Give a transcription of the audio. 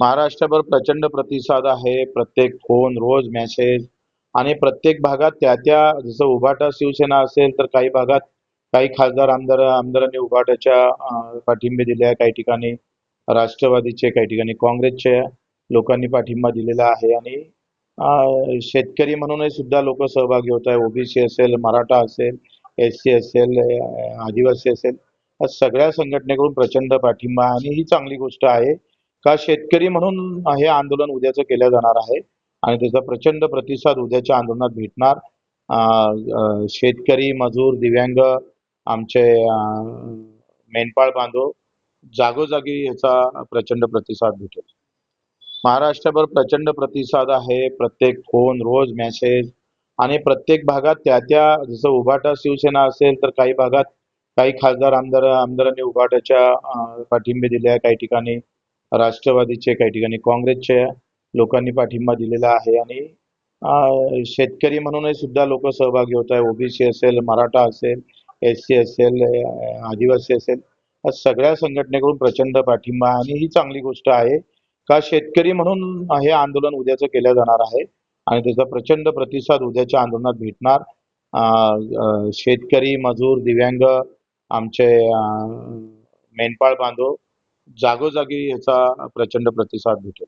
महाराष्ट्रभर प्रचंड प्रतिसाद आहे. प्रत्येक फोन, रोज मेसेज आणि प्रत्येक भागात त्या जसं उभाटा शिवसेना असेल, तर काही भागात काही खासदार, आमदारांनी उभाटाच्या पाठिंबे दिले आहे. काही ठिकाणी राष्ट्रवादीचे, काही ठिकाणी काँग्रेसच्या लोकांनी पाठिंबा दिलेला आहे आणि शेतकरी म्हणूनही सुद्धा लोक सहभागी होत आहे. ओबीसी असेल, मराठा असेल, एससी असेल, आदिवासी असेल, या सगळ्या संघटनेकडून प्रचंड पाठिंबा आहे आणि ही चांगली गोष्ट आहे. का शेतकरी म्हणून हे आंदोलन उद्याचं केलं जाणार आहे आणि त्याचा प्रचंड प्रतिसाद उद्याच्या आंदोलनात भेटणार. शेतकरी, मजूर, दिव्यांग, आमचे मेंढपाळ बांधव जागोजागी याचा प्रचंड प्रतिसाद भेटेल. महाराष्ट्रभर प्रचंड प्रतिसाद आहे. प्रत्येक फोन, रोज मेसेज आणि प्रत्येक भागात त्या जसं उभाटा शिवसेना असेल, तर काही भागात काही खासदार, आमदारांनी उभाटाच्या पाठिंबे दिले आहे. काही ठिकाणी राष्ट्रवादीचे, काही ठिकाणी काँग्रेसच्या लोकांनी पाठिंबा दिलेला आहे आणि शेतकरी म्हणूनही सुद्धा लोक सहभागी होत आहे. ओबीसी असेल, मराठा असेल, एससी असेल, आदिवासी असेल, या सगळ्या संघटनेकडून प्रचंड पाठिंबा आहे आणि ही चांगली गोष्ट आहे. का शेतकरी म्हणून हे आंदोलन उद्याचं केलं जाणार आहे आणि त्याचा प्रचंड प्रतिसाद उद्याच्या आंदोलनात भेटणार. शेतकरी, मजूर, दिव्यांग, आमचे मेंढपाळ बांधव जागोजागी याचा प्रचंड प्रतिसाद भेटेल.